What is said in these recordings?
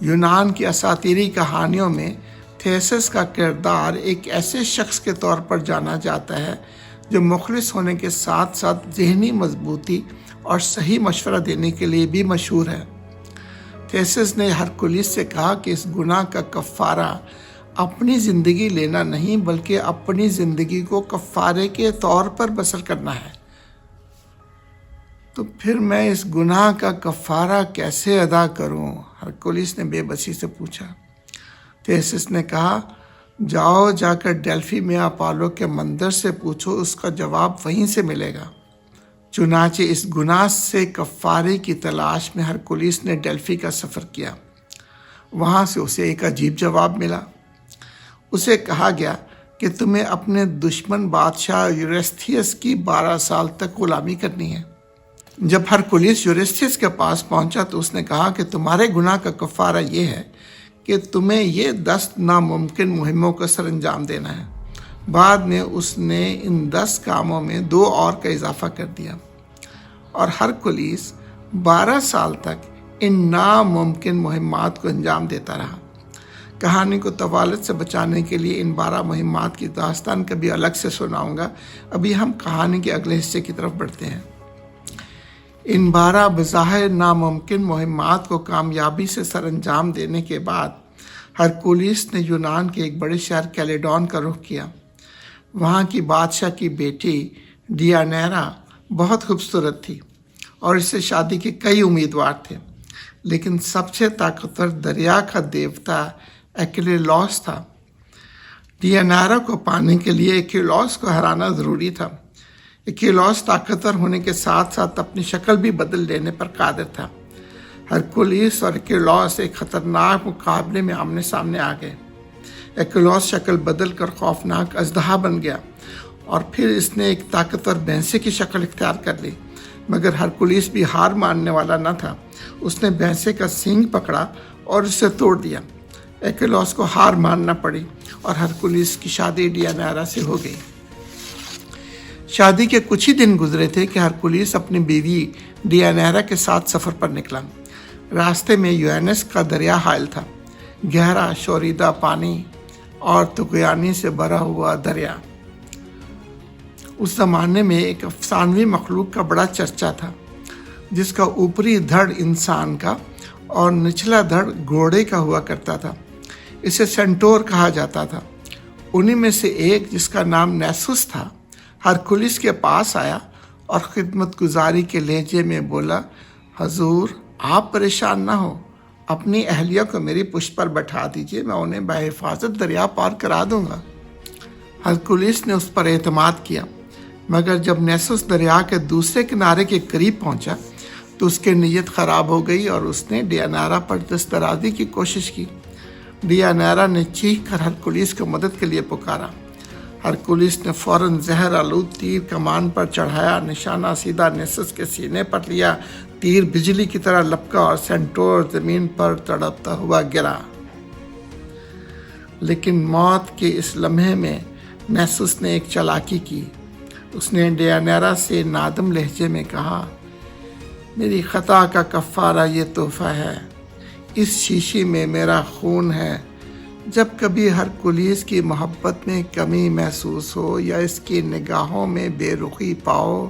یونان کی اساطیری کہانیوں میں تھیسس کا کردار ایک ایسے شخص کے طور پر جانا جاتا ہے جو مخلص ہونے کے ساتھ ساتھ ذہنی مضبوطی اور صحیح مشورہ دینے کے لیے بھی مشہور ہے۔ تھیسس نے ہرکلیس سے کہا کہ اس گناہ کا کفارہ اپنی زندگی لینا نہیں بلکہ اپنی زندگی کو کفارے کے طور پر بسر کرنا ہے۔ تو پھر میں اس گناہ کا کفارہ کیسے ادا کروں؟ ہرکلیس نے بے بسی سے پوچھا۔ تھیسس نے کہا، جاؤ جا کر ڈیلفی میں اپالو کے مندر سے پوچھو، اس کا جواب وہیں سے ملے گا۔ چنانچہ اس گناہ سے کفارے کی تلاش میں ہرکلیس نے ڈیلفی کا سفر کیا۔ وہاں سے اسے ایک عجیب جواب ملا۔ اسے کہا گیا کہ تمہیں اپنے دشمن بادشاہ یوریستھیس کی 12 سال تک غلامی کرنی ہے۔ جب ہرکلیس یوریستھیس کے پاس پہنچا تو اس نے کہا کہ تمہارے گناہ کا کفارہ یہ ہے کہ تمہیں یہ 10 ناممکن مہموں کا سر انجام دینا ہے۔ بعد میں اس نے ان 10 کاموں میں 2 اور کا اضافہ کر دیا، اور ہرکلیس 12 سال تک ان ناممکن مہمات کو انجام دیتا رہا۔ کہانی کو طوالت سے بچانے کے لیے ان 12 مہمات کی داستان کبھی الگ سے سناؤں گا۔ ابھی ہم کہانی کے اگلے حصے کی طرف بڑھتے ہیں۔ ان 12 بظاہر ناممکن مہمات کو کامیابی سے سر انجام دینے کے بعد ہرکلیس نے یونان کے ایک بڑے شہر کیلیڈون کا رخ کیا۔ وہاں کی بادشاہ کی بیٹی ڈیانیرا بہت خوبصورت تھی اور اس سے شادی کے کئی امیدوار تھے، لیکن سب سے طاقتور دریا کا دیوتا ایکیلیوس تھا۔ ڈیانیرا کو پانے کے لیے ایکیلیوس کو ہرانا ضروری تھا۔ ایکیلیوس طاقتور ہونے کے ساتھ ساتھ اپنی شکل بھی بدل لینے پر قادر تھا۔ ہرکلیس اور ایکیلیوس ایک خطرناک مقابلے میں آمنے سامنے آ گئے۔ ایکیلیوس شکل بدل کر خوفناک اژدہا بن گیا اور پھر اس نے ایک طاقتور بھینسے کی شکل اختیار کر لی، مگر ہرکلیس بھی ہار ماننے والا نہ تھا۔ اس نے بھینسے کا سینگ پکڑا اور اسے توڑ دیا۔ ایکیلیوس کو ہار ماننا پڑی اور ہرکلیس کی شادی ڈیانیرا سے ہو گئی۔ شادی کے کچھ ہی دن گزرے تھے کہ ہرکلیس اپنی بیوی ڈیانیرا کے ساتھ سفر پر نکلا۔ راستے میں یوانس کا دریا حائل تھا، گہرا شوریدہ پانی اور طغیانی سے بھرا ہوا دریا۔ اس زمانے میں ایک افسانوی مخلوق کا بڑا چرچا تھا، جس کا اوپری دھڑ انسان کا اور نچلا دھڑ گھوڑے کا ہوا کرتا تھا۔ اسے سینٹور کہا جاتا تھا۔ انہی میں سے ایک، جس کا نام نیسوس تھا، ہرکلیس کے پاس آیا اور خدمت گزاری کے لہجے میں بولا، حضور آپ پریشان نہ ہو، اپنی اہلیہ کو میری پشت پر بٹھا دیجیے، میں انہیں بحفاظت دریا پار کرا دوں گا۔ ہرکلیس نے اس پر اعتماد کیا، مگر جب نیسوس دریا کے دوسرے کنارے کے قریب پہنچا تو اس کی نیت خراب ہو گئی اور اس نے ڈیانیرا پر دست درازی کی کوشش کی۔ ڈیانیرا نے چیخ کر ہرکلیس کو مدد کے لیے پکارا۔ ہرکلیس نے فوراً زہر آلود تیر کمان پر چڑھایا، نشانہ سیدھا نیسوس کے سینے پر لیا، تیر بجلی کی طرح لپکا اور سینٹور زمین پر تڑپتا ہوا گرا۔ لیکن موت کے اس لمحے میں نیسوس نے ایک چالاکی کی۔ اس نے ڈیانیرا سے نادم لہجے میں کہا، میری خطا کا کفارہ یہ تحفہ ہے، اس شیشی میں میرا خون ہے۔ جب کبھی ہرکلیس کی محبت میں کمی محسوس ہو یا اس کی نگاہوں میں بے رخی پاؤ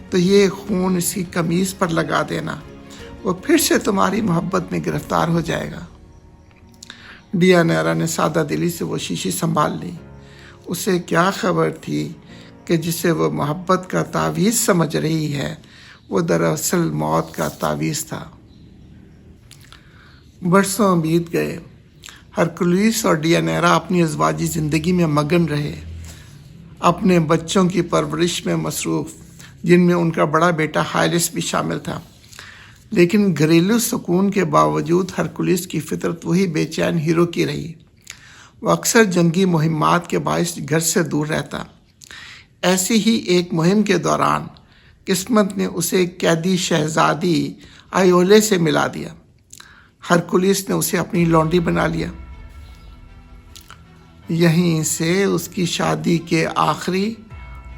تو یہ خون اس کی قمیص پر لگا دینا، وہ پھر سے تمہاری محبت میں گرفتار ہو جائے گا۔ ڈیانیرا نے سادہ دلی سے وہ شیشی سنبھال لی۔ اسے کیا خبر تھی کہ جسے وہ محبت کا تعویذ سمجھ رہی ہے، وہ دراصل موت کا تعویذ تھا۔ برسوں بیت گئے۔ ہرکلیس اور ڈیانیرا اپنی ازواجی زندگی میں مگن رہے، اپنے بچوں کی پرورش میں مصروف، جن میں ان کا بڑا بیٹا ہائلس بھی شامل تھا۔ لیکن گھریلو سکون کے باوجود ہرکلیس کی فطرت وہی بے چین ہیرو کی رہی۔ وہ اکثر جنگی مہمات کے باعث گھر سے دور رہتا۔ ایسی ہی ایک مہم کے دوران قسمت نے اسے قیدی شہزادی آئیولے سے ملا دیا۔ ہرکلیس نے اسے اپنی لونڈی بنا لیا۔ یہیں سے اس کی شادی کے آخری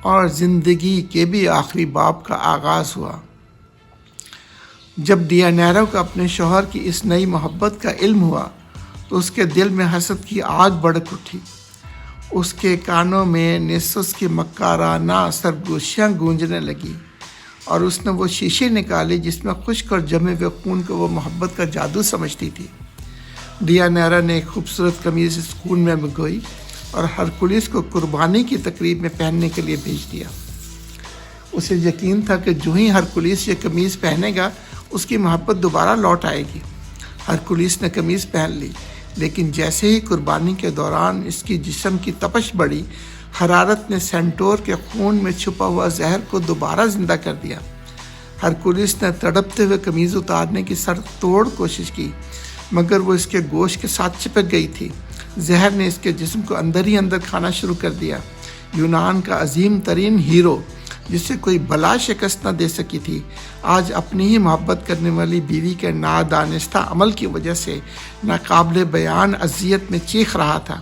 اور زندگی کے بھی آخری باب کا آغاز ہوا۔ جب ڈیانیرا کو اپنے شوہر کی اس نئی محبت کا علم ہوا تو اس کے دل میں حسد کی آگ بھڑک اٹھی۔ اس کے کانوں میں نیسوس کی مکارانہ سرگوشیاں گونجنے لگی اور اس نے وہ شیشے نکالی جس میں خشک اور جمے ہوئے خون کو وہ محبت کا جادو سمجھتی تھی۔ ڈیانیرا نے ایک خوبصورت قمیض اس خون میں بھگوئی اور ہرکولیس کو قربانی کی تقریب میں پہننے کے لیے بھیج دیا۔ اسے یقین تھا کہ جو ہی ہرکولیس یہ قمیض پہنے گا اس کی محبت دوبارہ لوٹ آئے گی۔ ہرکولیس نے قمیض پہن لی، لیکن جیسے ہی قربانی کے دوران اس کی جسم کی تپش بڑھی، حرارت نے سینٹور کے خون میں چھپا ہوا زہر کو دوبارہ زندہ کر دیا۔ ہرکولیس نے تڑپتے ہوئے قمیض اتارنے کی سر توڑ کوشش کی، مگر وہ اس کے گوشت کے ساتھ چپک گئی تھی۔ زہر نے اس کے جسم کو اندر ہی اندر کھانا شروع کر دیا۔ یونان کا عظیم ترین ہیرو جسے کوئی بلا شکست نہ دے سکی تھی، آج اپنی ہی محبت کرنے والی بیوی کے نادانستہ عمل کی وجہ سے ناقابل بیان اذیت میں چیخ رہا تھا۔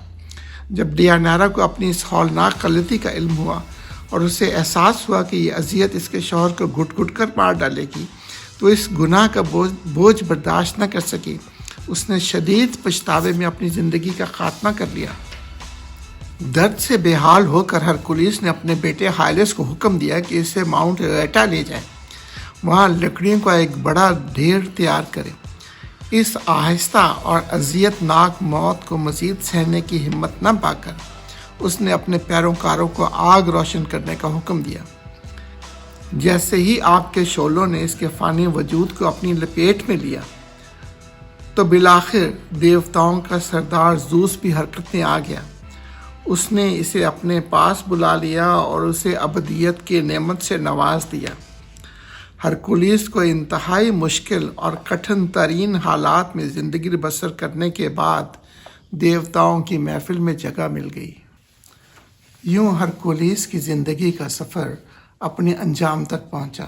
جب ڈیانیرا کو اپنی اس ہولناک غلطی کا علم ہوا اور اسے احساس ہوا کہ یہ اذیت اس کے شوہر کو گھٹ گھٹ کر مار ڈالے گی، تو اس گناہ کا بوجھ برداشت نہ کر سکی۔ اس نے شدید پچھتاوے میں اپنی زندگی کا خاتمہ کر لیا۔ درد سے بے حال ہو کر ہرکولیس نے اپنے بیٹے ہائلس کو حکم دیا کہ اسے ماؤنٹ ایٹا لے جائے، وہاں لکڑیوں کا ایک بڑا ڈھیر تیار کرے۔ اس آہستہ اور اذیت ناک موت کو مزید سہنے کی ہمت نہ پا کر اس نے اپنے پیروکاروں کو آگ روشن کرنے کا حکم دیا۔ جیسے ہی آگ کے شعلوں نے اس کے فانی وجود کو اپنی لپیٹ میں لیا تو بالآخر دیوتاؤں کا سردار زوس بھی حرکت میں آ گیا۔ اس نے اسے اپنے پاس بلا لیا اور اسے ابدیت کی نعمت سے نواز دیا۔ ہرکولیس کو انتہائی مشکل اور کٹھن ترین حالات میں زندگی بسر کرنے کے بعد دیوتاؤں کی محفل میں جگہ مل گئی۔ یوں ہرکولیس کی زندگی کا سفر اپنے انجام تک پہنچا۔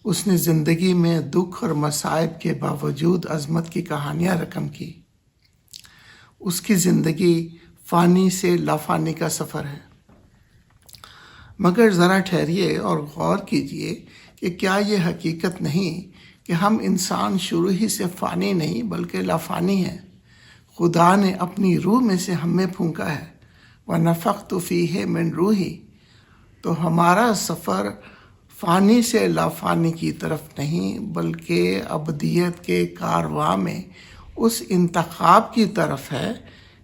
اس نے زندگی میں دکھ اور مصائب کے باوجود عظمت کی کہانیاں رقم کی۔ اس کی زندگی فانی سے لافانی کا سفر ہے۔ مگر ذرا ٹھہریے اور غور کیجئے کہ کیا یہ حقیقت نہیں کہ ہم انسان شروع ہی سے فانی نہیں بلکہ لافانی ہیں۔ خدا نے اپنی روح میں سے ہم میں پھونکا ہے، وَنَفَخْتُ فِيهِ مِن رُوحِي۔ تو ہمارا سفر فانی سے لافانی کی طرف نہیں بلکہ ابدیت کے کارواں میں اس انتخاب کی طرف ہے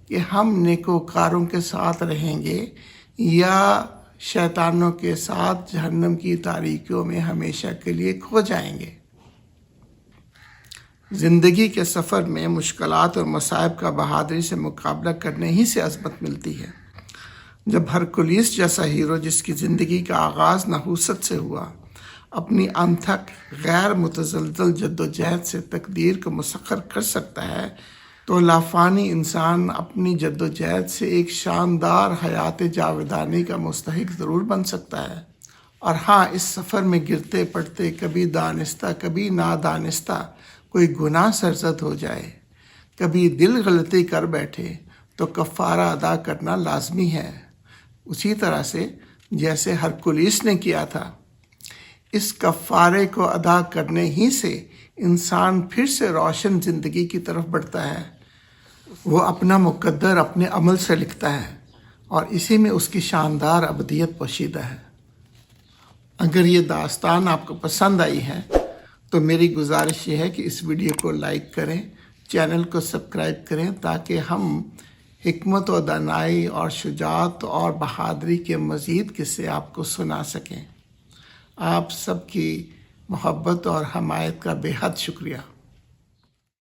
کہ ہم نیکوکاروں کے ساتھ رہیں گے یا شیطانوں کے ساتھ جہنم کی تاریکیوں میں ہمیشہ کے لیے کھو جائیں گے۔ زندگی کے سفر میں مشکلات اور مصائب کا بہادری سے مقابلہ کرنے ہی سے عظمت ملتی ہے۔ جب ہرکولیس جیسا ہیرو جس کی زندگی کا آغاز نحوست سے ہوا، اپنی انتھک غیر متزلزل جدوجہد سے تقدیر کو مسخر کر سکتا ہے، تو لافانی انسان اپنی جدوجہد سے ایک شاندار حیات جاودانی کا مستحق ضرور بن سکتا ہے۔ اور ہاں، اس سفر میں گرتے پڑتے کبھی دانستہ کبھی نادانستہ کوئی گناہ سرزد ہو جائے، کبھی دل غلطی کر بیٹھے تو کفارہ ادا کرنا لازمی ہے، اسی طرح سے جیسے ہرکولیس نے کیا تھا۔ اس کفارے کو ادا کرنے ہی سے انسان پھر سے روشن زندگی کی طرف بڑھتا ہے۔ وہ اپنا مقدر اپنے عمل سے لکھتا ہے اور اسی میں اس کی شاندار ابدیت پوشیدہ ہے۔ اگر یہ داستان آپ کو پسند آئی ہے تو میری گزارش یہ ہے کہ اس ویڈیو کو لائک کریں، چینل کو سبسکرائب کریں تاکہ ہم حکمت و دانائی اور شجاعت اور بہادری کے مزید قصے آپ کو سنا سکیں۔ آپ سب کی محبت اور حمایت کا بے حد شکریہ۔